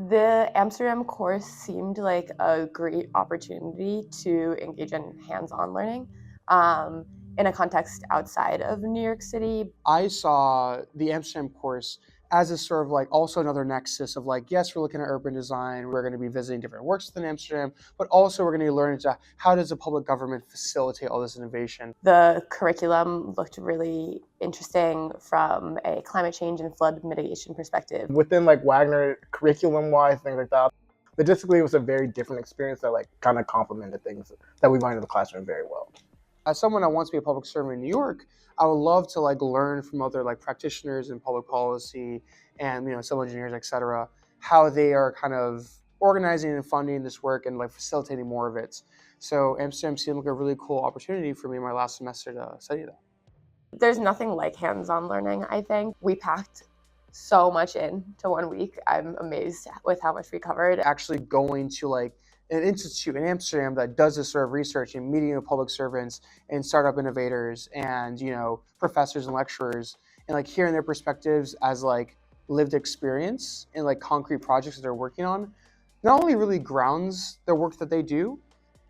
The Amsterdam course seemed like a great opportunity to engage in hands-on learning um, in a context outside of New York City. I saw the Amsterdam course as a sort of like also another nexus of like, yes, we're looking at urban design, we're going to be visiting different works within Amsterdam, but also we're going to be learning to how does the public government facilitate all this innovation. The curriculum looked really interesting from a climate change and flood mitigation perspective. Within like Wagner, curriculum-wise, things like that, logistically, it was a very different experience that like kind of complemented things that we learned in the classroom very well. As someone that wants to be a public servant in New York, I would love to like learn from other like practitioners in public policy and civil engineers, et cetera, how they are kind of organizing and funding this work and like facilitating more of it. So Amsterdam seemed like a really cool opportunity for me in my last semester to study that. There's nothing like hands-on learning, I think. We packed so much into 1 week. I'm amazed with how much we covered. Actually going to like an institute in Amsterdam that does this sort of research and meeting with public servants and startup innovators and professors and lecturers and like hearing their perspectives as like lived experience and like concrete projects that they're working on not only really grounds the work that they do,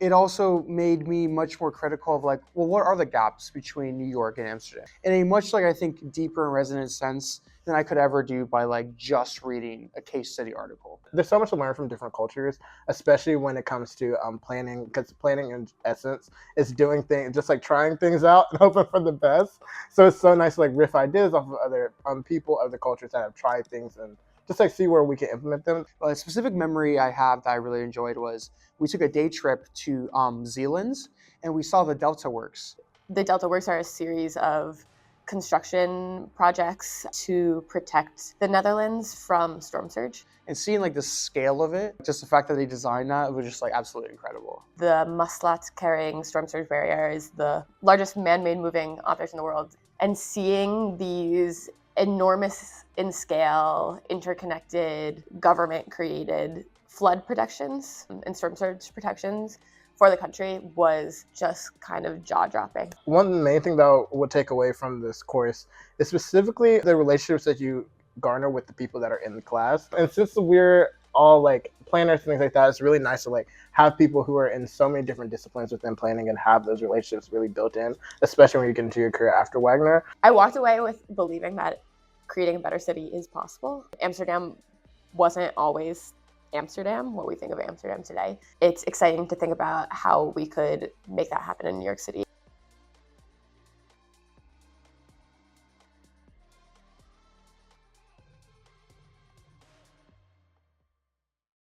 it also made me much more critical of like, well, what are the gaps between New York and Amsterdam in a much like I think deeper and resonant sense than I could ever do by like just reading a case study article. There's so much to learn from different cultures, especially when it comes to planning, because planning in essence is doing things, just like trying things out and hoping for the best. So it's so nice to like riff ideas off of other people, other cultures that have tried things and just like see where we can implement them. A specific memory I have that I really enjoyed was we took a day trip to Zealand and we saw the Delta Works. The Delta Works are a series of construction projects to protect the Netherlands from storm surge. And seeing like the scale of it, just the fact that they designed that was just like absolutely incredible. The Muslat carrying storm surge barrier is the largest man-made moving object in the world. And seeing these enormous in scale, interconnected, government-created flood protections and storm surge protections for the country was just kind of jaw-dropping. One main thing that I would take away from this course is specifically the relationships that you garner with the people that are in the class. And since we're all like planners and things like that, it's really nice to like have people who are in so many different disciplines within planning and have those relationships really built in, especially when you get into your career after Wagner. I walked away with believing that creating a better city is possible. Amsterdam wasn't always Amsterdam, what we think of Amsterdam today. It's exciting to think about how we could make that happen in New York City.